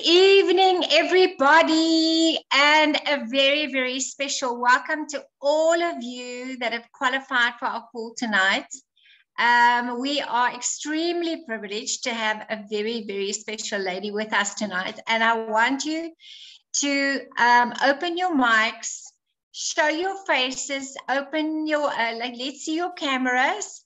evening, everybody, and a very, very special welcome to all of you that have qualified for our call tonight. We are extremely privileged to have a very, very special lady with us tonight, and I want you to open your mics, show your faces, open your, let's see your cameras.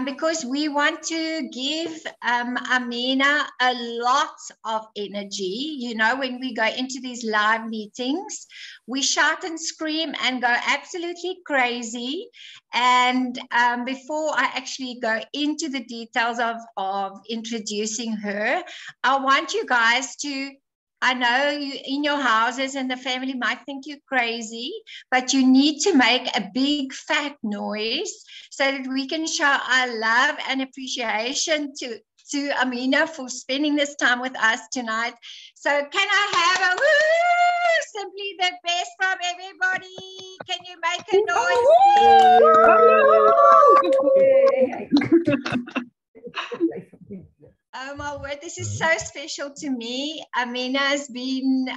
Because we want to give Amina a lot of energy. You know, when we go into these live meetings, we shout and scream and go absolutely crazy. And before I actually go into the details of introducing her, I want you guys to, I know you in your houses and the family might think you're crazy, but you need to make a big fat noise so that we can show our love and appreciation to Amina for spending this time with us tonight. So can I have a woo? Simply the best from everybody. Can you make a noise? Oh my word, this is so special to me. Amina has been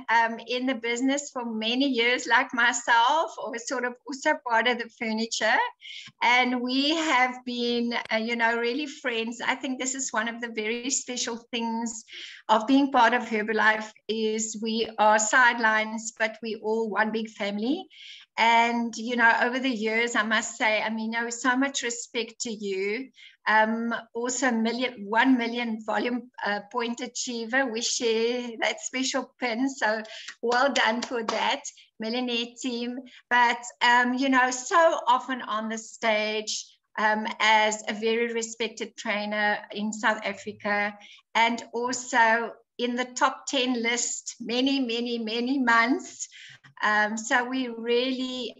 in the business for many years, like myself, or sort of also part of the furniture. And we have been, you know, really friends. I think this is one of the very special things of being part of Herbalife is we are sidelines, but we all one big family. And, you know, over the years, I must say, Amina, with so much respect to you. Also 1 million volume point achiever. We share that special pin. So well done for that, Millionaire team. But, you know, so often on the stage as a very respected trainer in South Africa, and also in the top 10 list many, many, many months. So we really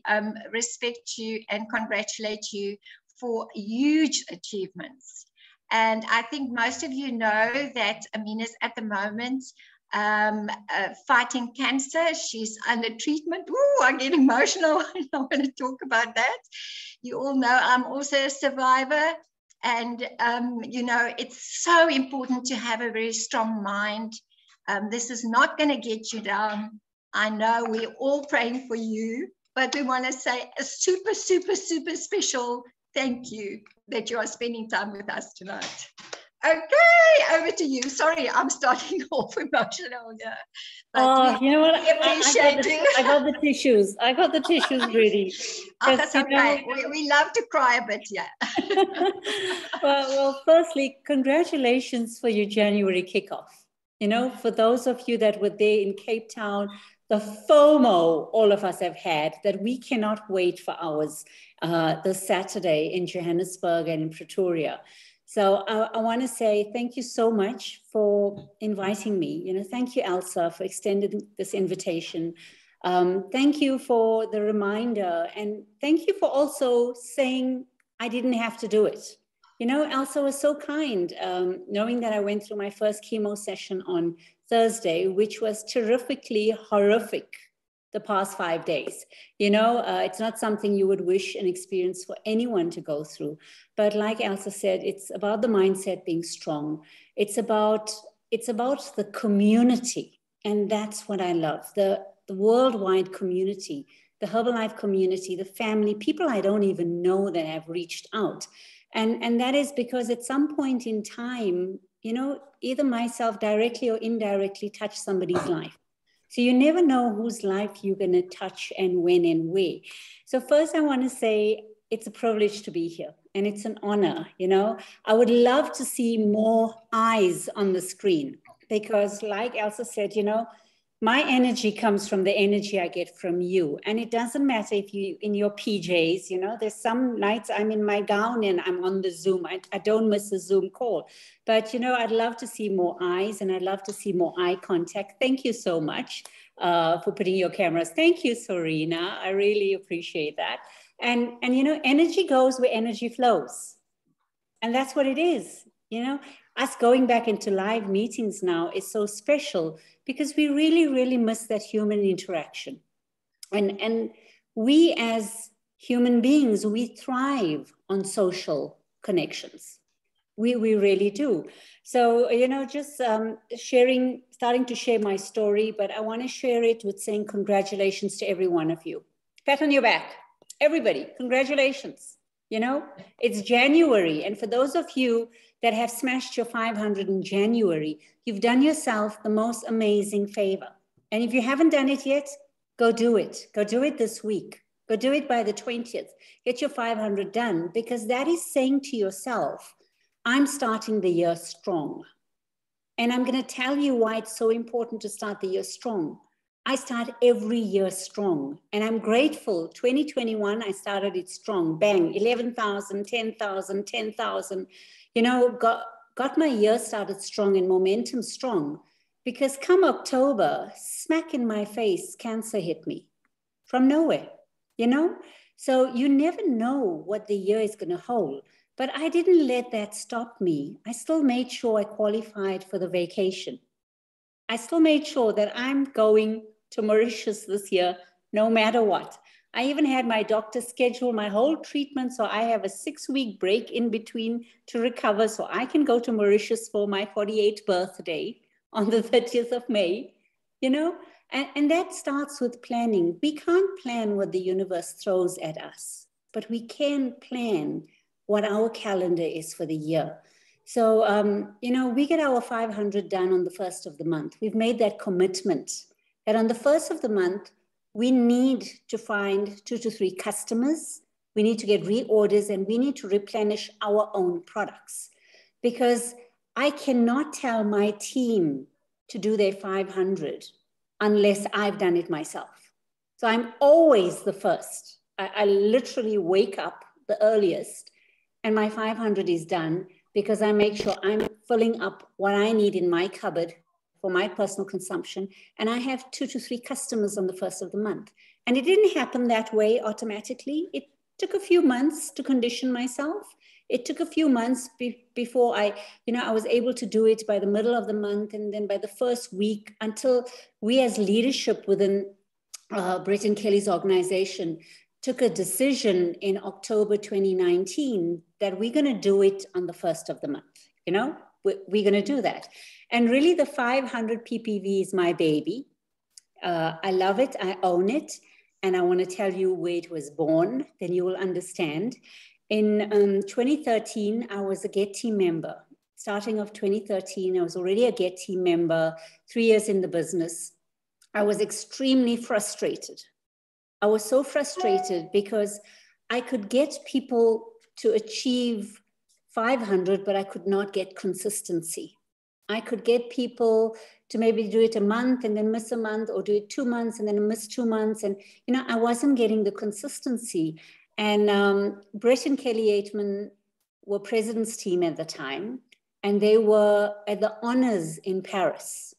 respect you and congratulate you for huge achievements. And I think most of you know that Amina's at the moment fighting cancer. She's under treatment. Ooh, I get emotional. I don't want to talk about that. You all know I'm also a survivor. And, you know, it's so important to have a very strong mind. This is not going to get you down. I know we're all praying for you, but we want to say a super, super, super special thank you that you are spending time with us tonight. Okay, over to you. Sorry, I'm starting off emotional here. Oh, you know what? I got the tissues. I got the tissues ready. Oh, that's okay. We love to cry a bit, yeah. well, firstly, congratulations for your January kickoff. You know, for those of you that were there in Cape Town, the FOMO all of us have had that we cannot wait for ours this Saturday in Johannesburg and in Pretoria. So I want to say thank you so much for inviting me. You know, thank you, Elsa, for extending this invitation. Thank you for the reminder. And thank you for also saying I didn't have to do it. You know, Elsa was so kind, knowing that I went through my first chemo session on Thursday, which was terrifically horrific the past 5 days. You know, it's not something you would wish an experience for anyone to go through. But like Elsa said, it's about the mindset being strong. It's about the community. And that's what I love, the worldwide community, the Herbalife community, the family, people I don't even know that have reached out. And that is because at some point in time, you know, either myself directly or indirectly touch somebody's life. So you never know whose life you're going to touch and when and where. So first I want to say it's a privilege to be here and it's an honor. You know, I would love to see more eyes on the screen because like Elsa said, you know, my energy comes from the energy I get from you. And it doesn't matter if you in your PJs, you know, there's some nights I'm in my gown and I'm on the Zoom. I don't miss a Zoom call. But, you know, I'd love to see more eyes and I'd love to see more eye contact. Thank you so much for putting your cameras. Thank you, Serena. I really appreciate that. And you know, energy goes where energy flows. And that's what it is. You know, us going back into live meetings now is so special because we really, really miss that human interaction. And we as human beings, we thrive on social connections. We really do. So, you know, just starting to share my story, but I want to share it with saying congratulations to every one of you. Pat on your back, everybody, congratulations. You know, it's January. And for those of you that have smashed your 500 in January, you've done yourself the most amazing favor. And if you haven't done it yet, go do it. Go do it this week. Go do it by the 20th. Get your 500 done, because that is saying to yourself, I'm starting the year strong. And I'm going to tell you why it's so important to start the year strong. I start every year strong. And I'm grateful. 2021, I started it strong. Bang, 11,000, 10,000, 10,000. You know, got my year started strong and momentum strong. Because come October, smack in my face, cancer hit me from nowhere, you know? So you never know what the year is going to hold. But I didn't let that stop me. I still made sure I qualified for the vacation. I still made sure that I'm going to Mauritius this year, no matter what. I even had my doctor schedule my whole treatment, so I have a 6-week break in between to recover, so I can go to Mauritius for my 48th birthday on the 30th of May, you know? And that starts with planning. We can't plan what the universe throws at us, but we can plan what our calendar is for the year. So, you know, we get our 500 done on the 1st of the month. We've made that commitment that on the 1st of the month, we need to find 2 to 3 customers. We need to get reorders, and we need to replenish our own products, because I cannot tell my team to do their 500 unless I've done it myself. So I'm always the first. I literally wake up the earliest, and my 500 is done, because I make sure I'm filling up what I need in my cupboard for my personal consumption. And I have 2 to 3 customers on the 1st of the month. And it didn't happen that way automatically. It took a few months to condition myself. It took a few months before I was able to do it by the middle of the month, and then by the first week, until we as leadership within Brett and Kelly's organization took a decision in October 2019 that we're going to do it on the 1st of the month. You know, we're going to do that. And really the 500 PPV is my baby. I love it. I own it. And I want to tell you where it was born. Then you will understand. In 2013, I was a GET team member. Starting of 2013, I was already a GET team member, 3 years in the business. I was extremely frustrated. I was so frustrated because I could get people to achieve 500, but I could not get consistency. I could get people to maybe do it a month and then miss a month, or do it 2 months and then miss 2 months. And, you know, I wasn't getting the consistency. And Brett and Kelly Aitman were president's team at the time, and they were at the honors in Paris.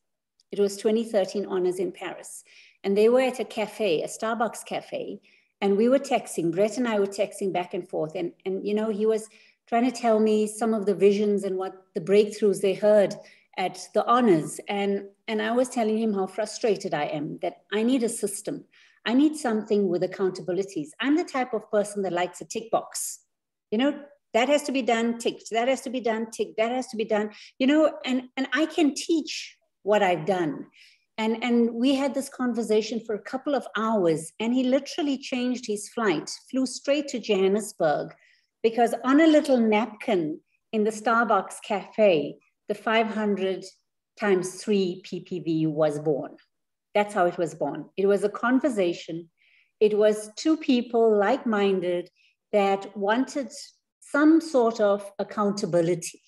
It was 2013 honors in Paris. And they were at a cafe, a Starbucks cafe, and we were texting. Brett and I were texting back and forth. And you know, he was trying to tell me some of the visions and what the breakthroughs they heard at the honors. And I was telling him how frustrated I am, that I need a system. I need something with accountabilities. I'm the type of person that likes a tick box. You know, that has to be done, ticked. That has to be done, ticked. That has to be done. You know, and I can teach what I've done. And we had this conversation for a couple of hours, and he literally changed his flight, flew straight to Johannesburg, because on a little napkin in the Starbucks cafe, the 500 times 3 PPV was born. That's how it was born. It was a conversation. It was 2 people like-minded that wanted some sort of accountability,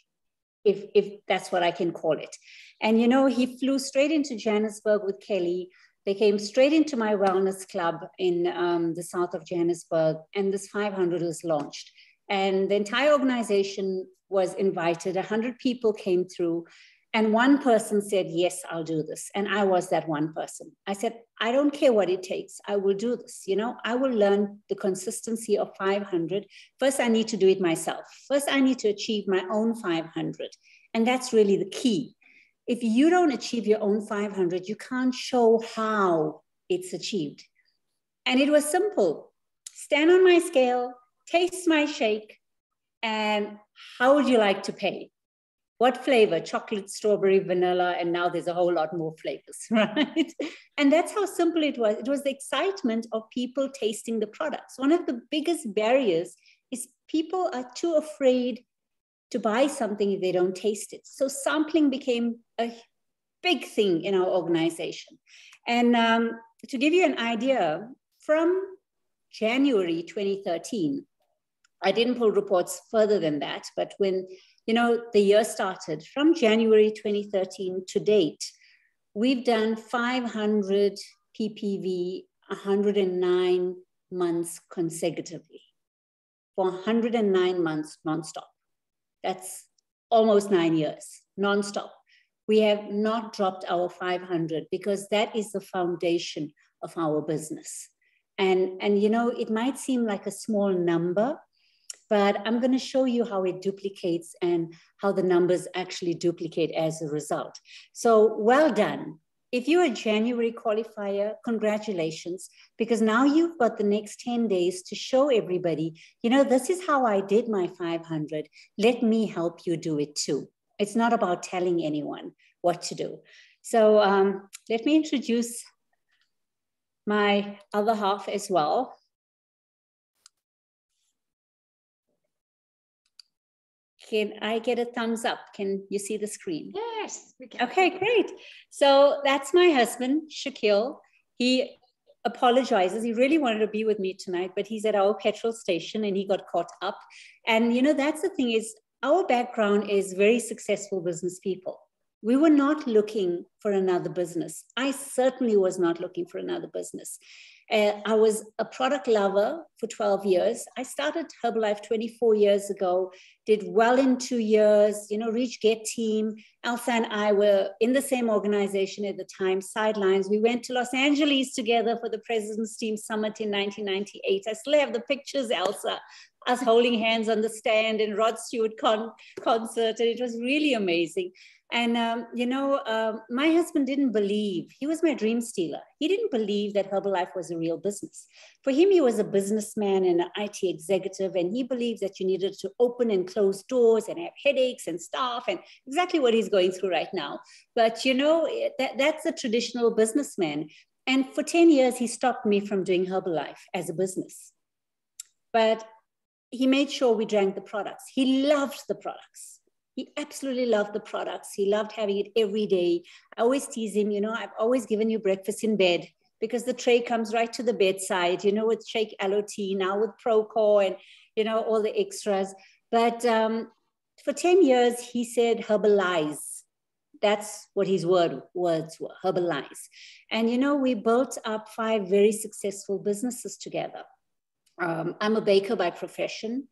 if that's what I can call it. And, you know, he flew straight into Johannesburg with Kelly. They came straight into my wellness club in the south of Johannesburg, and this 500 was launched. And the entire organization was invited. 100 people came through, and one person said, yes, I'll do this. And I was that one person. I said, I don't care what it takes. I will do this. You know, I will learn the consistency of 500. First, I need to do it myself. First, I need to achieve my own 500. And that's really the key. If you don't achieve your own 500, you can't show how it's achieved. And it was simple. Stand on my scale, taste my shake, And how would you like to pay? What flavor? Chocolate, strawberry, vanilla, and now there's a whole lot more flavors, right? And that's how simple it was. It was the excitement of people tasting the products. One of the biggest barriers is people are too afraid to buy something if they don't taste it. So sampling became a big thing in our organization. And to give you an idea, from January 2013, I didn't pull reports further than that, but when the year started, from January 2013 to date, we've done 500 PPV, 109 months consecutively, for 109 months nonstop. That's almost 9 years, nonstop. We have not dropped our 500 because that is the foundation of our business. And it might seem like a small number, but I'm going to show you how it duplicates and how the numbers actually duplicate as a result. So well done. If you're a January qualifier, congratulations, because now you've got the next 10 days to show everybody, this is how I did my 500. Let me help you do it too. It's not about telling anyone what to do. So let me introduce my other half as well. Can I get a thumbs up? Can you see the screen? Yes, we can. Okay, great. So that's my husband, Shaquille. He apologizes. He really wanted to be with me tonight, but he's at our petrol station and he got caught up. And that's the thing is, our background is very successful business people. We were not looking for another business. I certainly was not looking for another business. I was a product lover for 12 years. I started Herbalife 24 years ago, did well in 2 years, reached Get Team. Elsa and I were in the same organization at the time, Sidelines. We went to Los Angeles together for the President's Team Summit in 1998. I still have the pictures, Elsa, us holding hands on the stand and Rod Stewart concert, and it was really amazing. And, my husband didn't believe, he was my dream stealer. He didn't believe that Herbalife was a real business. For him, he was a businessman and an IT executive, and he believed that you needed to open and close doors and have headaches and staff, and exactly what he's going through right now. But, that's a traditional businessman. And for 10 years, he stopped me from doing Herbalife as a business. But he made sure we drank the products. He loved the products. He absolutely loved the products. He loved having it every day. I always tease him, I've always given you breakfast in bed because the tray comes right to the bedside, with shake aloe tea, now with Procore and, all the extras. But for 10 years, he said herbalize. That's what his words were, herbalize. And, we built up 5 very successful businesses together. I'm a baker by profession.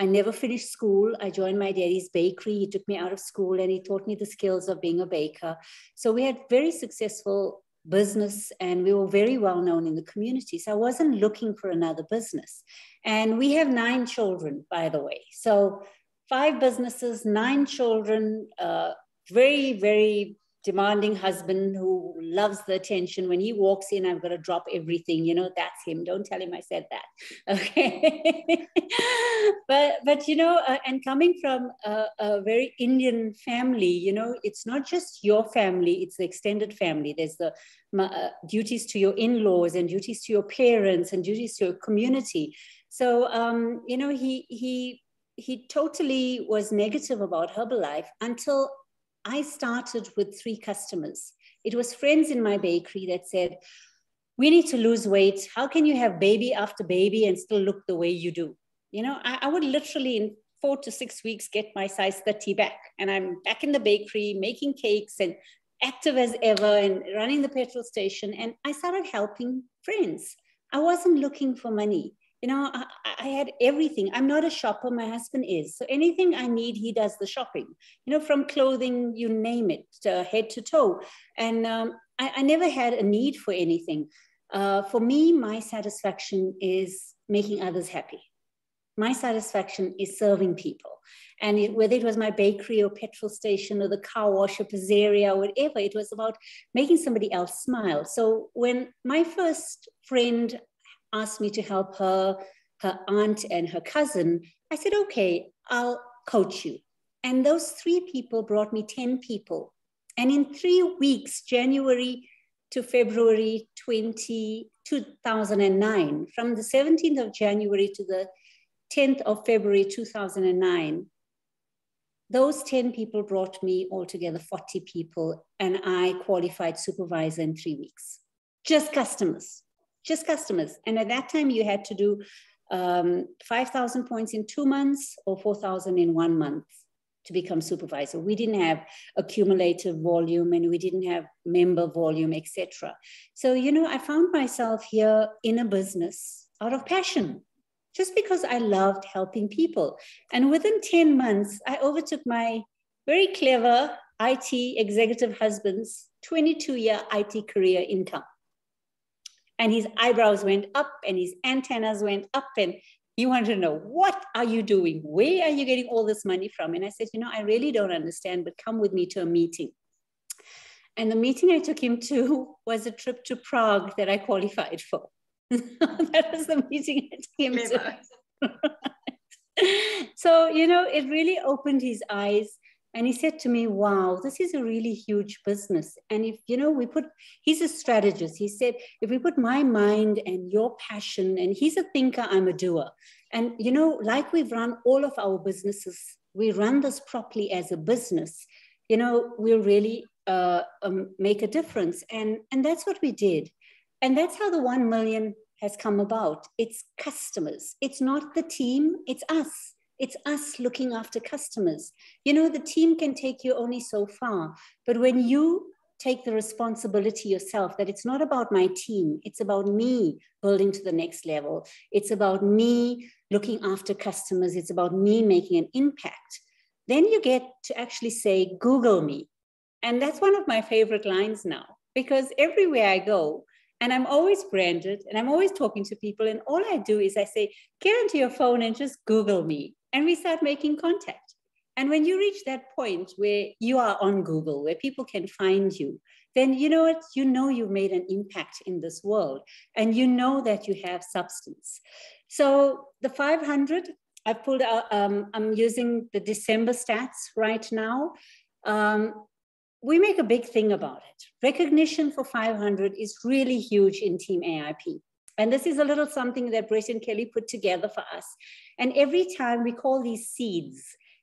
I never finished school. I joined my daddy's bakery. He took me out of school and he taught me the skills of being a baker. So we had very successful business and we were very well known in the community. So I wasn't looking for another business. And we have 9 children, by the way. So 5 businesses, 9 children, very, very demanding husband who loves the attention. When he walks in, I've got to drop everything. That's him. Don't tell him I said that. Okay. but and coming from a very Indian family, it's not just your family, it's the extended family. There's the duties to your in-laws and duties to your parents and duties to your community. So, he totally was negative about Herbalife until I started with 3 customers. It was friends in my bakery that said, we need to lose weight. How can you have baby after baby and still look the way you do? I would literally in 4 to 6 weeks get my size 30 back. And I'm back in the bakery making cakes and active as ever and running the petrol station. And I started helping friends. I wasn't looking for money. I had everything. I'm not a shopper. My husband is. So anything I need, he does the shopping, from clothing, you name it, head to toe. And I never had a need for anything. For me, my satisfaction is making others happy. My satisfaction is serving people. And whether it was my bakery or petrol station or the car wash or pizzeria or whatever, it was about making somebody else smile. So when my first friend asked me to help her aunt and her cousin, I said, okay, I'll coach you. And those 3 people brought me 10 people. And in 3 weeks, January to February 2009, from the 17th of January to the 10th of February 2009, those 10 people brought me altogether 40 people, and I qualified supervisor in 3 weeks. Just customers. And at that time, you had to do 5,000 points in 2 months or 4,000 in 1 month to become supervisor. We didn't have accumulative volume, and we didn't have member volume, etc. So, I found myself here in a business out of passion, just because I loved helping people. And within 10 months, I overtook my very clever IT executive husband's 22-year IT career income. And his eyebrows went up and his antennas went up, and he wanted to know, what are you doing? Where are you getting all this money from? And I said, I really don't understand, but come with me to a meeting. And the meeting I took him to was a trip to Prague that I qualified for. That was the meeting I took him to. So, it really opened his eyes. And he said to me, wow, this is a really huge business. And if, he's a strategist. He said, if we put my mind and your passion, and he's a thinker, I'm a doer. And, like we've run all of our businesses, we run this properly as a business, we'll really make a difference. And that's what we did. And that's how the 1 million has come about. It's customers. It's not the team, it's us. It's us looking after customers. The team can take you only so far, but when you take the responsibility yourself, that it's not about my team, it's about me building to the next level. It's about me looking after customers. It's about me making an impact. Then you get to actually say, Google me. And that's one of my favorite lines now, because everywhere I go, and I'm always branded, and I'm always talking to people, and all I do is I say, get onto your phone and just Google me. And we start making contact. And when you reach that point where you are on Google, where people can find you, then you know what? You've made an impact in this world, and that you have substance. So the 500, I've pulled out, I'm using the December stats right now. We make a big thing about it. Recognition for 500 is really huge in Team AIP. And this is a little something that Brett and Kelly put together for us. And every time we call these seeds,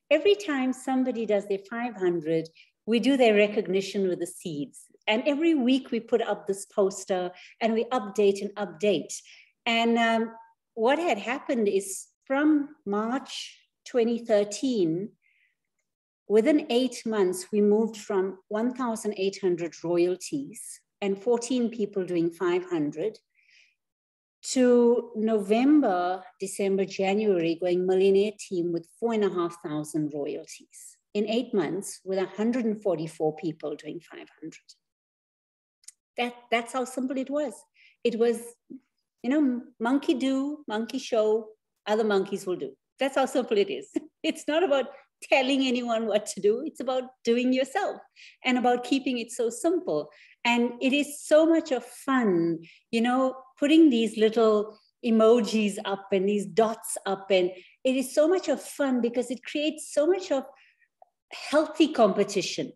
every time somebody does their 500, we do their recognition with the seeds. And every week we put up this poster and we update and update. And what had happened is from March 2013, within 8 months, we moved from 1,800 royalties and 14 people doing 500 to November, December, January, going millionaire team with 4,500 royalties in 8 months with 144 people doing 500. That's how simple it was. It was, monkey do, monkey show, other monkeys will do. That's how simple it is. It's not about telling anyone what to do. It's about doing yourself and about keeping it so simple. And it is so much of fun, putting these little emojis up and these dots up. And it is so much of fun because it creates so much of healthy competition,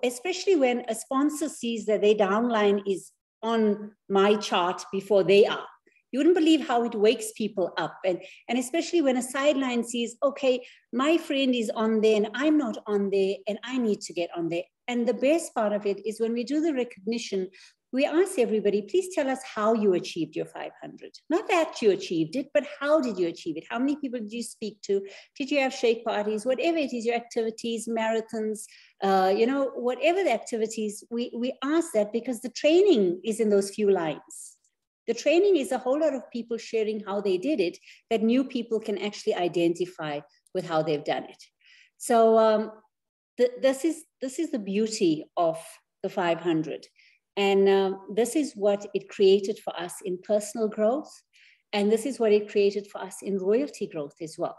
especially when a sponsor sees that their downline is on my chart before they are. You wouldn't believe how it wakes people up. And especially when a sideline sees, okay, my friend is on there and I'm not on there and I need to get on there. And the best part of it is when we do the recognition, we ask everybody, please tell us how you achieved your 500. Not that you achieved it, but how did you achieve it? How many people did you speak to? Did you have shake parties? Whatever it is, your activities, marathons, whatever the activities, we ask that because the training is in those few lines. The training is a whole lot of people sharing how they did it that new people can actually identify with how they've done it. So this is the beauty of the 500. And this is what it created for us in personal growth. And this is what it created for us in royalty growth as well.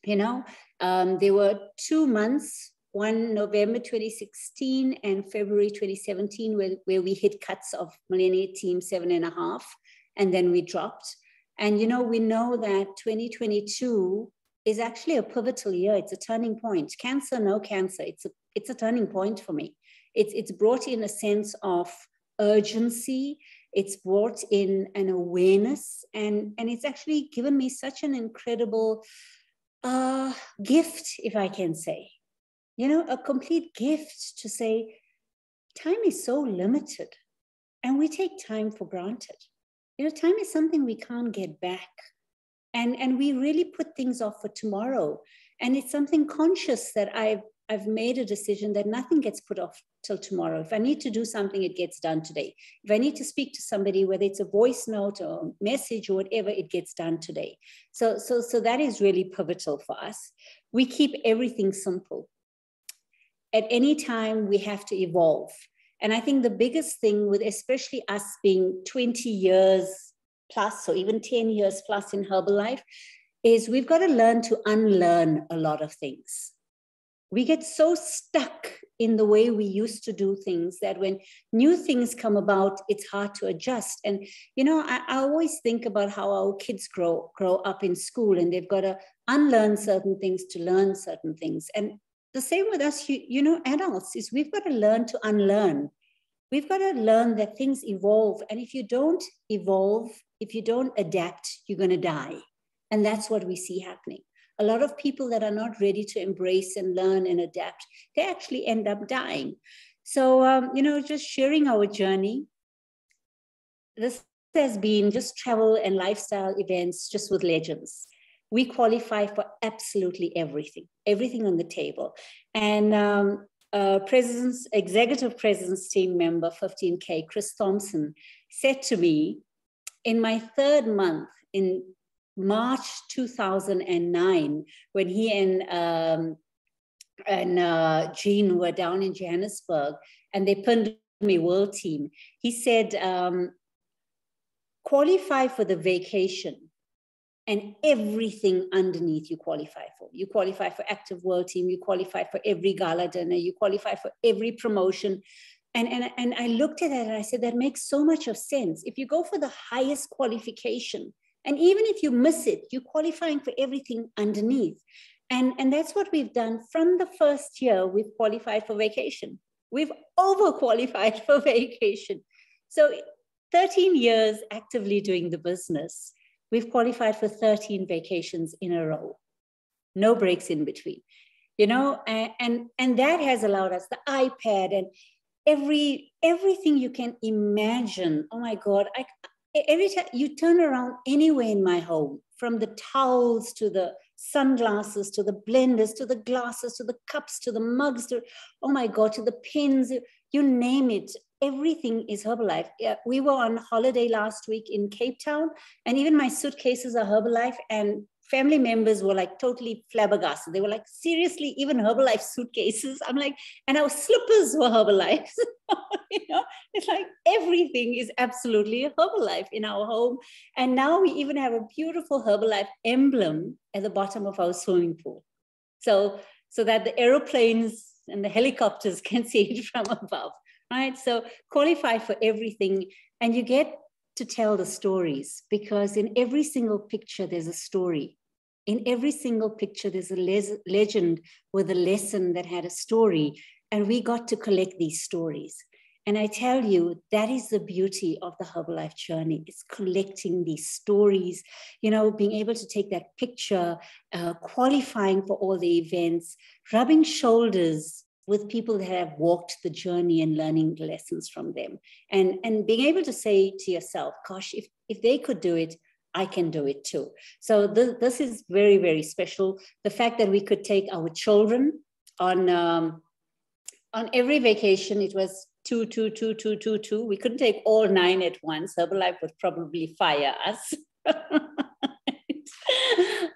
There were 2 months, one November 2016 and February 2017, where we hit cuts of millionaire team 7.5, and then we dropped. And we know that 2022 is actually a pivotal year. It's a turning point. Cancer, no cancer. It's a turning point for me. It's brought in a sense of urgency. It's brought in an awareness, and it's actually given me such an incredible gift, if I can say, a complete gift to say, time is so limited and we take time for granted. Time is something we can't get back. And we really put things off for tomorrow. And it's something conscious that I've made a decision that nothing gets put off till tomorrow. If I need to do something, it gets done today. If I need to speak to somebody, whether it's a voice note or a message or whatever, it gets done today. So that is really pivotal for us. We keep everything simple. At any time, we have to evolve. And I think the biggest thing with especially us being 20 years plus or even 10 years plus in Herbalife is we've got to learn to unlearn a lot of things. We get so stuck in the way we used to do things that when new things come about, it's hard to adjust. And, I always think about how our kids grow up in school, and they've got to unlearn certain things to learn certain things. And the same with us, adults, is we've got to learn to unlearn. We've got to learn that things evolve. And if you don't evolve, if you don't adapt, you're going to die. And that's what we see happening. A lot of people that are not ready to embrace and learn and adapt, they actually end up dying. So, just sharing our journey. This has been just travel and lifestyle events just with legends. We qualify for absolutely everything on the table. And executive president's team member, 15K, Chris Thompson, said to me in my third month in March 2009, when he and Jean were down in Johannesburg and they pinned me world team, he said, qualify for the vacation. And everything underneath you qualify for. You qualify for active world team, you qualify for every gala dinner, you qualify for every promotion. And I looked at that and I said, that makes so much of sense. If you go for the highest qualification, and even if you miss it, you're qualifying for everything underneath. And that's what we've done from the first year. We've qualified for vacation. We've overqualified for vacation. So 13 years actively doing the business. We've qualified for 13 vacations in a row, no breaks in between, and that has allowed us the iPad and everything you can imagine. Oh my God, every time you turn around anywhere in my home, from the towels to the sunglasses, to the blenders, to the glasses, to the cups, to the mugs, oh my God, to the pens, you name it. Everything is Herbalife. We were on holiday last week in Cape Town, and even my suitcases are Herbalife, and family members were like totally flabbergasted. They were like, seriously, even Herbalife suitcases? I'm like, and our slippers were Herbalife. It's like everything is absolutely Herbalife in our home. And now we even have a beautiful Herbalife emblem at the bottom of our swimming pool. So that the aeroplanes and the helicopters can see it from above. Right? So qualify for everything, and you get to tell the stories, because in every single picture, there's a story. In every single picture, there's a legend with a lesson that had a story, and we got to collect these stories. And I tell you, that is the beauty of the Herbalife journey. It's collecting these stories, being able to take that picture, qualifying for all the events, rubbing shoulders with people that have walked the journey and learning lessons from them. And being able to say to yourself, gosh, if they could do it, I can do it too. So this is very, very special. The fact that we could take our children on every vacation, it was 2, 2, 2, 2, 2, 2. We couldn't take all 9 at once. Herbalife would probably fire us.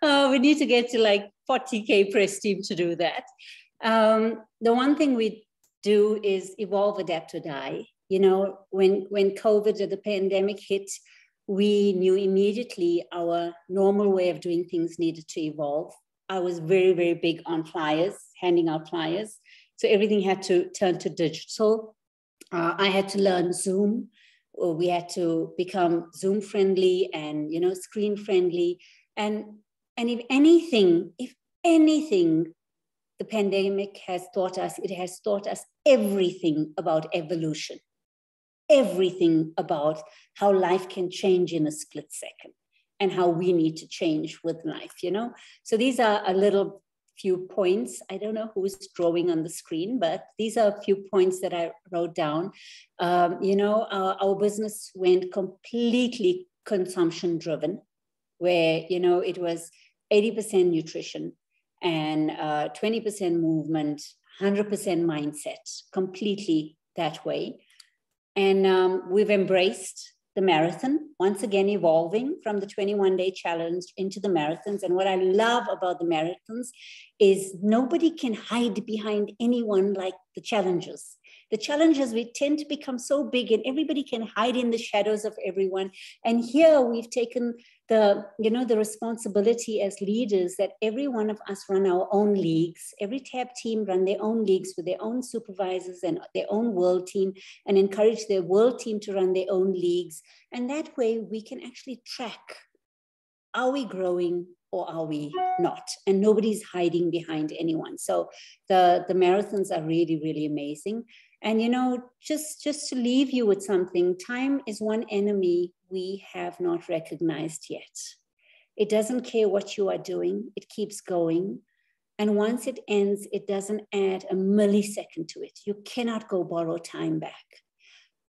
We need to get to like 40K press team to do that. The one thing we do is evolve, adapt, or die. When COVID or the pandemic hit, we knew immediately our normal way of doing things needed to evolve. I was very, very big on flyers, handing out flyers. So everything had to turn to digital. I had to learn Zoom. We had to become Zoom friendly and, screen friendly. And And if anything, the pandemic has taught us, it has taught us everything about evolution, everything about how life can change in a split second and how we need to change with life, you know? So these are a little few points. I don't know who's drawing on the screen, but these are a few points that I wrote down. You know, our business went completely consumption driven, where, you know, it was 80% nutrition and 20% movement, 100% mindset, completely that way. And we've embraced the marathon, once again evolving from the 21-day challenge into the marathons. And what I love about the marathons is nobody can hide behind anyone like the challenges. The challenges, we tend to become so big and everybody can hide in the shadows of everyone. And here we've taken the, you know, the responsibility as leaders that every one of us run our own leagues. Every TAB team run their own leagues with their own supervisors and their own world team, and encourage their world team to run their own leagues. And that way we can actually track, are we growing or are we not? And nobody's hiding behind anyone. So the marathons are really, really amazing. And, you know, just to leave you with something, time is one enemy we have not recognized yet. It doesn't care what you are doing. It keeps going. And once it ends, it doesn't add a millisecond to it. You cannot go borrow time back.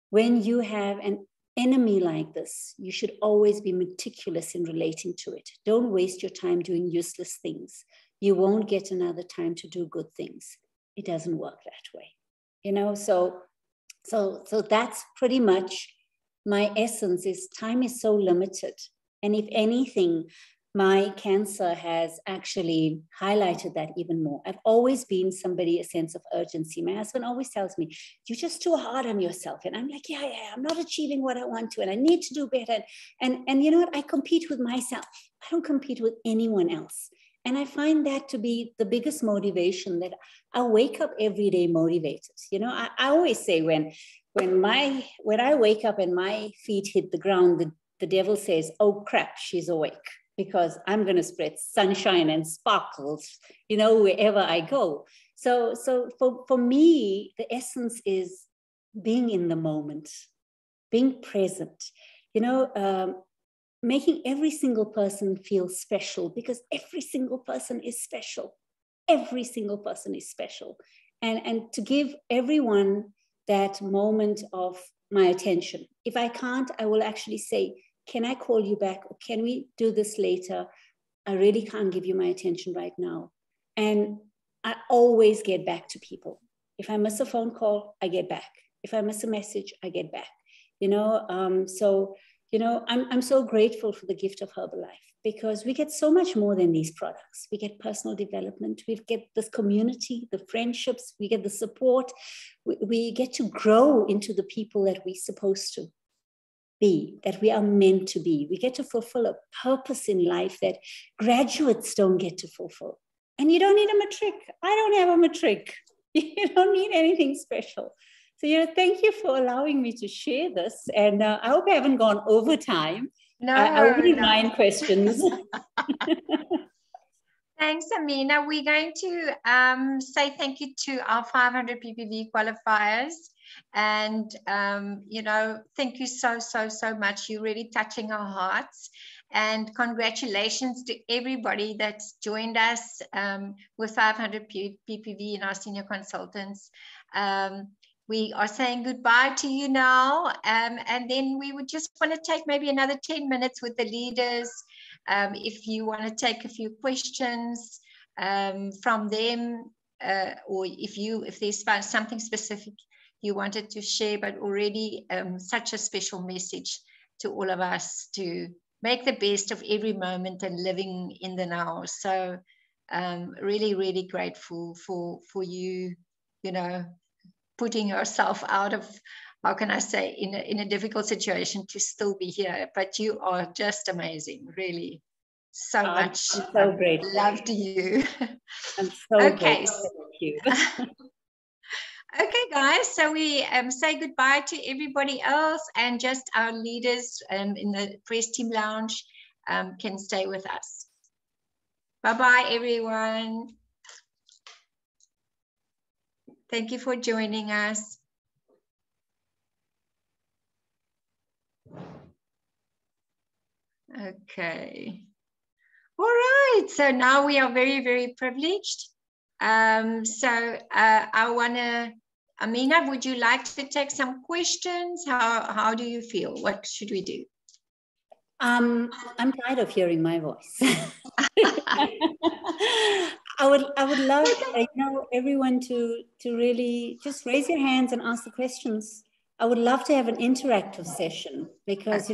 When you have an enemy like this, you should always be meticulous in relating to it. Don't waste your time doing useless things. You won't get another time to do good things. It doesn't work that way. You know, so that's pretty much my essence. Is time is so limited. And if anything, my cancer has actually highlighted that even more. I've always been somebody, a sense of urgency. My husband always tells me, you're just too hard on yourself. And I'm like, yeah, I'm not achieving what I want to, and I need to do better. And you know what? I compete with myself. I don't compete with anyone else. And I find that to be the biggest motivation, that I wake up every day motivated. You know, I always say when I wake up and my feet hit the ground, the devil says, oh crap, she's awake, because I'm going to spread sunshine and sparkles, you know, wherever I go. So for me, the essence is being in the moment, being present, you know, making every single person feel special, because every single person is special. Every single person is special. And to give everyone that moment of my attention. If I can't, I will actually say, can I call you back? Or can we do this later? I really can't give you my attention right now. And I always get back to people. If I miss a phone call, I get back. If I miss a message, I get back. You know, so you know, I'm so grateful for the gift of Herbalife, because we get so much more than these products. We get personal development, we get this community, the friendships, we get the support, we get to grow into the people that we're supposed to be, that we are meant to be. We get to fulfill a purpose in life that graduates don't get to fulfill. And you don't need a matric. I don't have a matric. You don't need anything special. So, you know, thank you for allowing me to share this. And I hope I haven't gone over time. No, I wouldn't mind questions. Thanks, Amina. We're going to say thank you to our 500 PPV qualifiers. And, you know, thank you so much. You're really touching our hearts. And congratulations to everybody that's joined us with 500 PPV and our senior consultants. We are saying goodbye to you now, and then we would just want to take maybe another 10 minutes with the leaders. If you want to take a few questions from them, or if there's something specific you wanted to share, but already such a special message to all of us to make the best of every moment and living in the now. So really grateful for you, you know, putting yourself out of, how can I say, in a difficult situation to still be here. But you are just amazing, really. So much. I'm so grateful. Love to you. I'm so grateful. Thank you. Okay, guys, so we say goodbye to everybody else, and just our leaders in the press team lounge can stay with us. Bye-bye, everyone. Thank you for joining us. Okay. All right. So now we are very, very privileged. I want to, Amina, would you like to take some questions? How do you feel? What should we do? I'm tired of hearing my voice. I would love everyone to really just raise your hands and ask the questions. I would love to have an interactive session because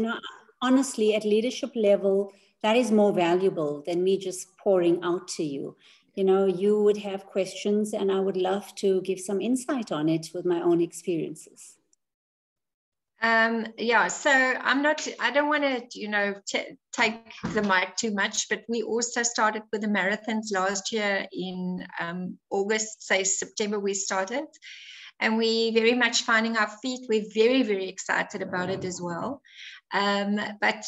honestly, at leadership level, that is more valuable than me just pouring out to you. You would have questions, and I would love to give some insight on it with my own experiences. Yeah, so I don't want to, take the mic too much, but we also started with the marathons last year in August, say September we started, and we very much finding our feet. We're very, very excited about it as well. But,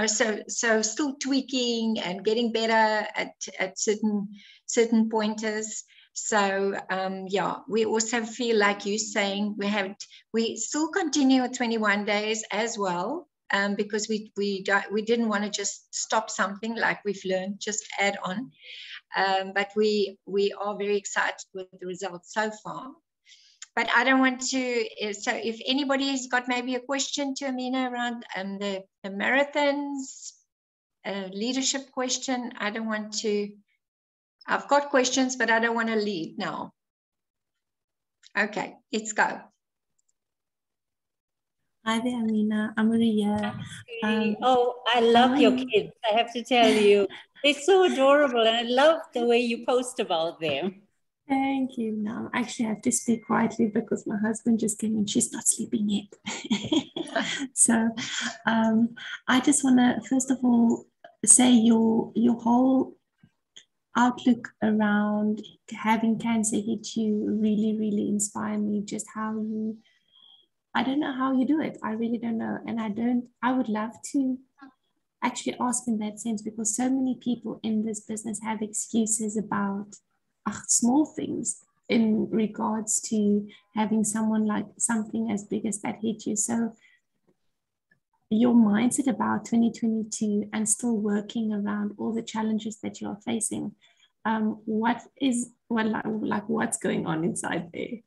so still tweaking and getting better at certain pointers. So yeah, we also feel like you saying we still continue with 21 days as well, because we didn't want to just stop something like we've learned, just add on. But we are very excited with the results so far. But I don't want to, so if anybody's got maybe a question to Amina around the marathons, leadership question, I don't want to. I've got questions, but I don't want to lead now. Okay, let's go. Hi there, Amina. I'm Maria. I love your kids, I have to tell you. They're so adorable, and I love the way you post about them. Thank you. Now, actually, I have to speak quietly because my husband just came in. She's not sleeping yet. So I just want to, first of all, say your whole outlook around having cancer hit you really, really inspire me. Just how you, I don't know how you do it. I really don't know. And I would love to actually ask in that sense, because so many people in this business have excuses about small things in regards to having someone like something as big as that hit you. So your mindset about 2022 and still working around all the challenges that you are facing, what's going on inside there?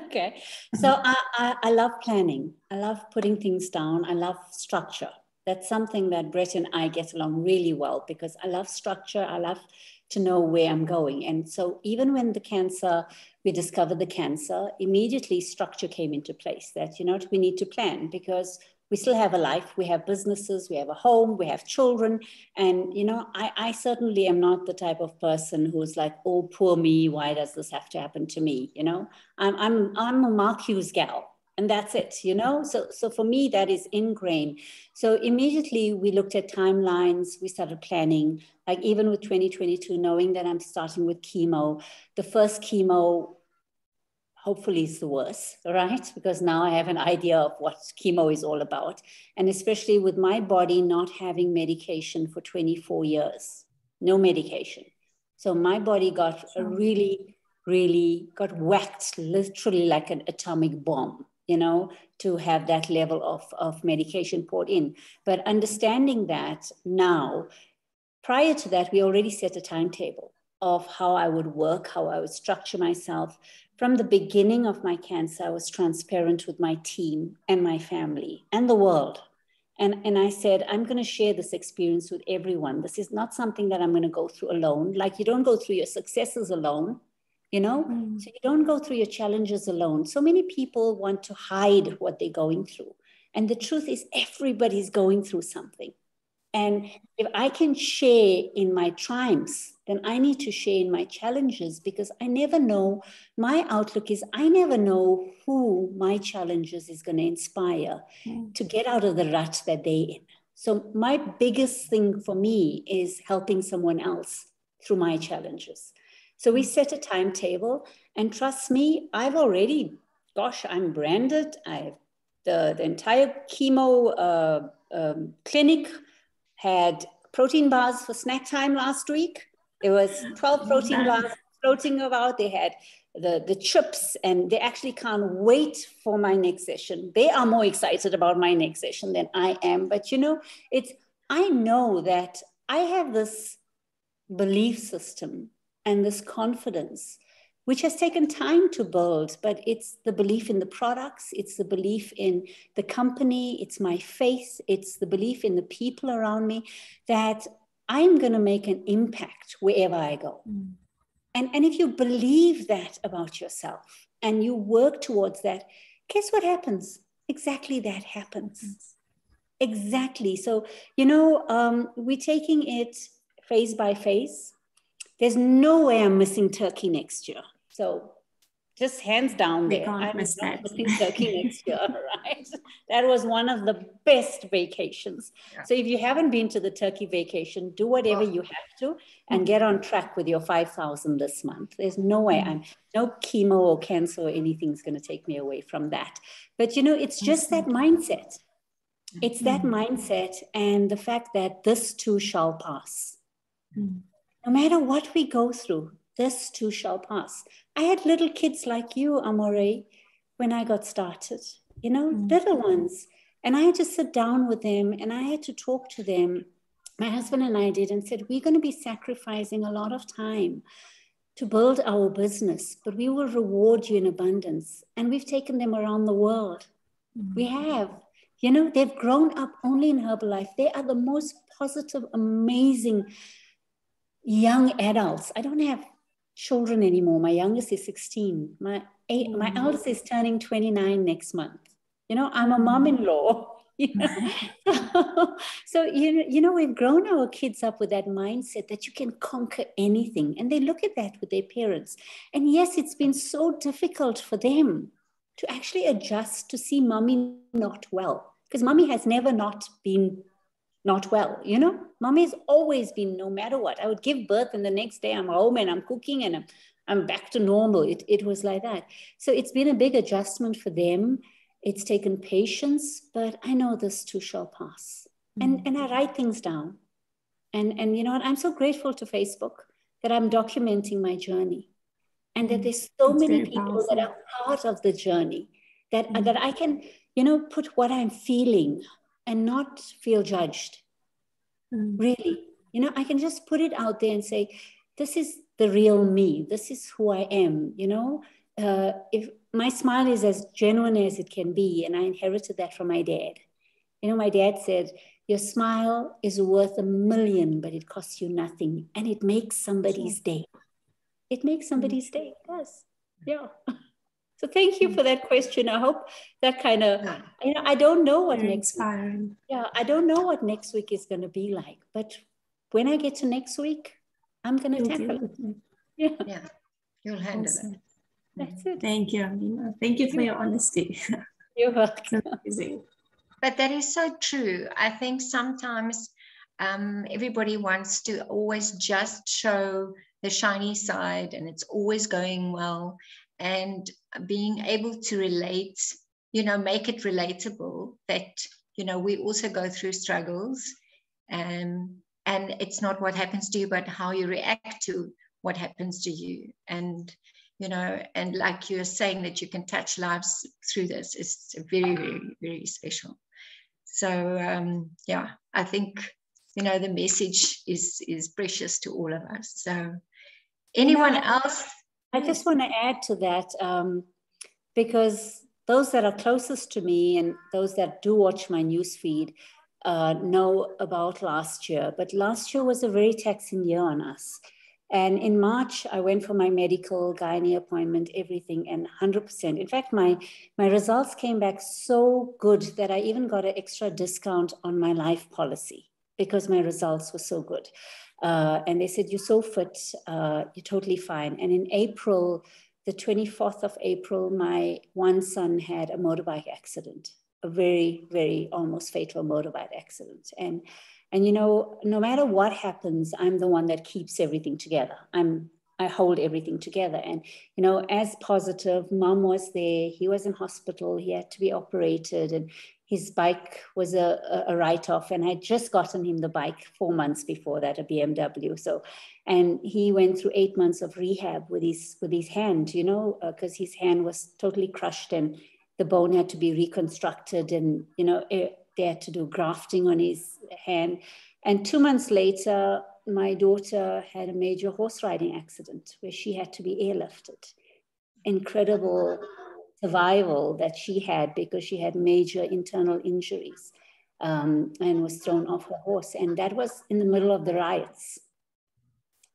Okay, so I love planning. I love putting things down. I love structure. That's something that Brett and I get along really well, because I love structure. I love to know where I'm going. And so even when we discovered the cancer, immediately structure came into place that, we need to plan, because we still have a life, we have businesses, we have a home, we have children. And, I certainly am not the type of person who's like, oh, poor me, why does this have to happen to me? I'm a Mark Hughes gal. And that's it, So for me, that is ingrained. So immediately we looked at timelines. We started planning, like even with 2022, knowing that I'm starting with chemo. The first chemo hopefully is the worst, right? Because now I have an idea of what chemo is all about. And especially with my body not having medication for 24 years, no medication. So my body got really got whacked, literally like an atomic bomb, to have that level of medication poured in. But understanding that now, prior to that, we already set a timetable of how I would work, how I would structure myself. From the beginning of my cancer, I was transparent with my team and my family and the world. And I said, I'm going to share this experience with everyone. This is not something that I'm going to go through alone. Like, you don't go through your successes alone. So you don't go through your challenges alone. So many people want to hide what they're going through. And the truth is, everybody's going through something. And if I can share in my triumphs, then I need to share in my challenges, because I never know. My outlook is, I never know who my challenges is going to inspire to get out of the rut that they're in. So my biggest thing for me is helping someone else through my challenges. So we set a timetable, and trust me, I've already, I'm branded. I have the entire chemo clinic had protein bars for snack time last week. There was 12 protein bars floating about. They had the chips, and they actually can't wait for my next session. They are more excited about my next session than I am. But, you know, I know that I have this belief system and this confidence, which has taken time to build, but it's the belief in the products, it's the belief in the company, it's my faith, it's the belief in the people around me, that I'm going to make an impact wherever I go. Mm. And if you believe that about yourself and you work towards that, guess what happens? Exactly that happens. Exactly. So, you know, we're taking it phase by phase. There's no way I'm missing Turkey next year. So just hands down there. I'm not missing Turkey next year, right? That was one of the best vacations. Yeah. So if you haven't been to the Turkey vacation, do whatever you have to and get on track with your 5,000 this month. There's no way no chemo or cancer or anything's going to take me away from that. But, you know, it's just that mindset. It's that mindset and the fact that this too shall pass. No matter what we go through, this too shall pass. I had little kids like you, Amore, when I got started, you know, little ones. And I had to sit down with them and I had to talk to them. My husband and I did, and said, we're going to be sacrificing a lot of time to build our business, but we will reward you in abundance. And we've taken them around the world. We have. You know, they've grown up only in Herbalife. They are the most positive, amazing young adults. I don't have children anymore. My youngest is 16. My eldest is turning 29 next month. You know, I'm a mom-in-law. You know? So, you know, we've grown our kids up with that mindset that you can conquer anything. And they look at that with their parents. And yes, it's been so difficult for them to actually adjust to see mommy not well. Because mommy has never not been not well, you know? Mommy's always been, no matter what. I would give birth and the next day I'm home and I'm cooking and I'm back to normal. It was like that. So it's been a big adjustment for them. It's taken patience, but I know this too shall pass. And I write things down. And you know what? I'm so grateful to Facebook that I'm documenting my journey. And that there's so many people that are part of the journey that I can, you know, put what I'm feeling and not feel judged. Really, you know, I can just put it out there and say, this is the real me. This is who I am. You know, if my smile is as genuine as it can be, and I inherited that from my dad. You know, my dad said, your smile is worth $1 million, but it costs you nothing. And it makes somebody's day. It makes somebody's day. It does. Yeah. So thank you for that question. I hope that kind of, you know, I don't know what next week. Yeah, I don't know what next week is going to be like. But when I get to next week, I'm going to tackle it. Yeah, you'll handle it. That's it. Thank you, Amina. Thank you for your honesty. You're welcome. But that is so true. I think sometimes everybody wants to always just show the shiny side and it's always going well. And being able to relate, you know, make it relatable that, you know, we also go through struggles and it's not what happens to you, but how you react to what happens to you. And, you know, and like you're saying that you can touch lives through this is very, very, very special. So, yeah, I think, you know, the message is precious to all of us. So anyone else? I just want to add to that because those that are closest to me and those that do watch my newsfeed know about last year. But last year was a very taxing year on us. And in March, I went for my medical gynae appointment, everything, and 100%. In fact, my results came back so good that I even got an extra discount on my life policy because my results were so good. And they said, you're so fit, you're totally fine. And in April, the 24th of April, my one son had a motorbike accident, a very, very almost fatal motorbike accident. And you know, no matter what happens, I'm the one that keeps everything together. I hold everything together. And, you know, as positive, mom was there, he was in hospital, he had to be operated, and his bike was a write-off, and I'd just gotten him the bike 4 months before that, a BMW. So, and he went through 8 months of rehab with his hand, you know, because his hand was totally crushed and the bone had to be reconstructed, and, you know, they had to do grafting on his hand. And 2 months later, my daughter had a major horse riding accident where she had to be airlifted. Incredible survival that she had because she had major internal injuries, and was thrown off her horse. And that was in the middle of the riots.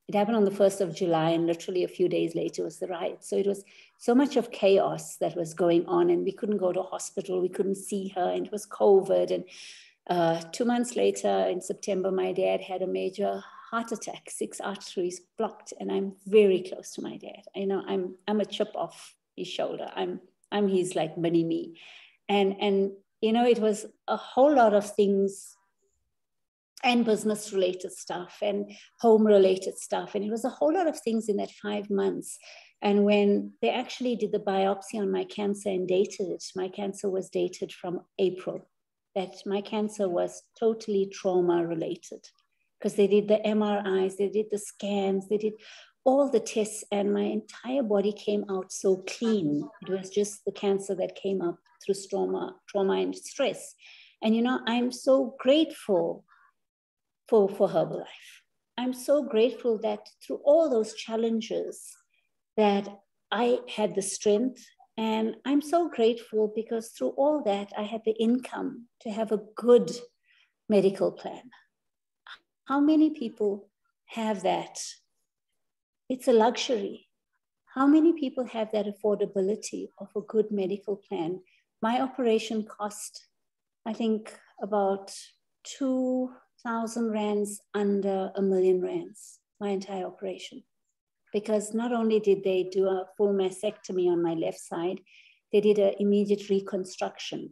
It happened on the 1st of July, and literally a few days later was the riot. So it was so much of chaos that was going on, and we couldn't go to hospital. We couldn't see her, and it was COVID. And 2 months later, in September, my dad had a major heart attack, 6 arteries blocked. And I'm very close to my dad. I know I'm a chip off his shoulder. I'm his like mini me. And you know, it was a whole lot of things, and business related stuff and home related stuff. And it was a whole lot of things in that 5 months. And when they actually did the biopsy on my cancer and dated it, my cancer was dated from April. That my cancer was totally trauma related, because they did the MRIs, they did the scans, they did all the tests, and my entire body came out so clean. It was just the cancer that came up through trauma and stress. And, you know, I'm so grateful for Herbalife. I'm so grateful that through all those challenges that I had the strength. And I'm so grateful because through all that, I had the income to have a good medical plan. How many people have that? It's a luxury. How many people have that affordability of a good medical plan? My operation cost, I think, about 2,000 rands, under 1 million rands, my entire operation. Because not only did they do a full mastectomy on my left side, they did an immediate reconstruction.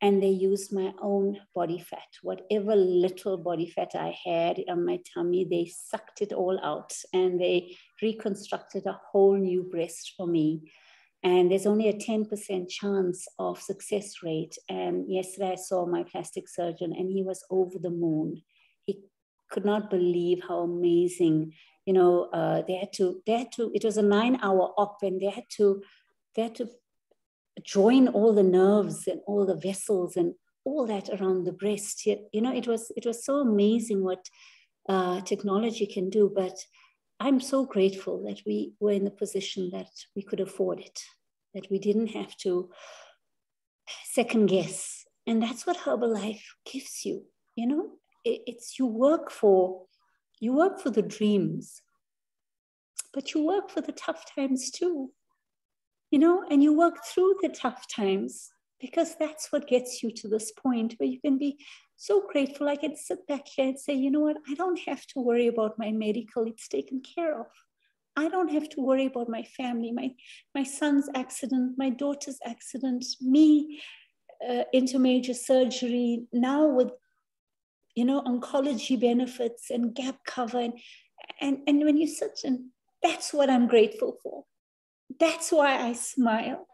And they used my own body fat. Whatever little body fat I had on my tummy, they sucked it all out. And they reconstructed a whole new breast for me. And there's only a 10% chance of success rate. And yesterday I saw my plastic surgeon, and he was over the moon. He could not believe how amazing, you know, they had to, it was a 9-hour op, and they had to join all the nerves and all the vessels and all that around the breast. You know, it was so amazing what technology can do. But I'm so grateful that we were in the position that we could afford it, that we didn't have to second guess. And that's what Herbalife gives you. You know, it's you work for the dreams, but you work for the tough times too. You know, and you work through the tough times, because that's what gets you to this point where you can be so grateful. I can sit back here and say, you know what, I don't have to worry about my medical, it's taken care of. I don't have to worry about my family, my son's accident, my daughter's accident, me into major surgery, now with, you know, oncology benefits and gap cover. And when you sit, and that's what I'm grateful for. That's why I smile,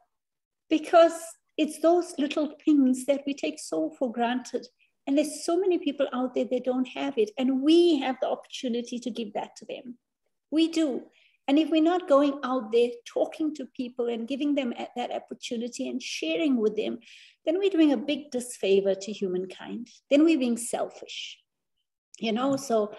because it's those little things that we take so for granted. And there's so many people out there that don't have it. And we have the opportunity to give that to them. We do. And if we're not going out there talking to people and giving them that opportunity and sharing with them, then we're doing a big disfavor to humankind. Then we're being selfish, you know? So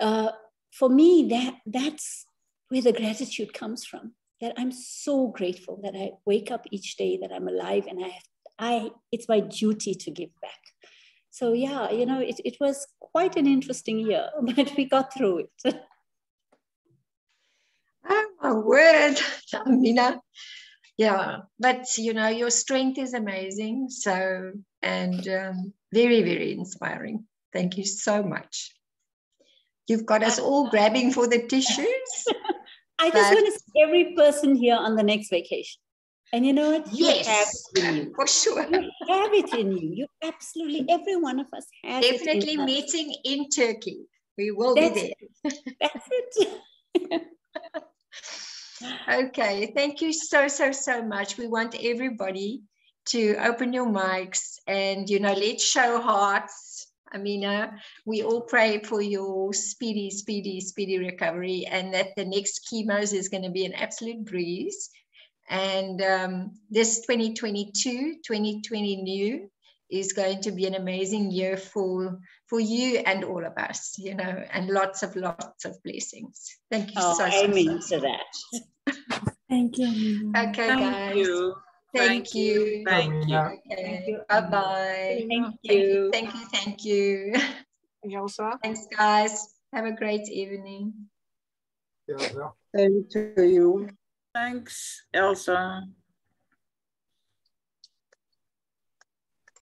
for me, that's where the gratitude comes from. That I'm so grateful that I wake up each day, that I'm alive, and it's my duty to give back. So yeah, you know, it was quite an interesting year, but we got through it. Oh my word, Amina. Yeah, but you know, your strength is amazing. So, and very, very inspiring. Thank you so much. You've got us all grabbing for the tissues. I just want to see every person here on the next vacation. And you know what? Yes, you have it in you. For sure. You have it in you. You absolutely, every one of us has Definitely it in meeting in Turkey. We will be there. That's it. Okay, thank you so much. We want everybody to open your mics And, you know, let's show hearts. Amina, we all pray for your speedy recovery, and that the next chemos is going to be an absolute breeze. And this 2020 new is going to be an amazing year for you and all of us, you know, and lots of blessings. Thank you so amen so to that. Thank you. Okay, guys. You. Thank you. Thank you. Okay. Bye-bye. Thank you. Elsa? Thanks, guys. Have a great evening. Same to you. Thanks, Elsa.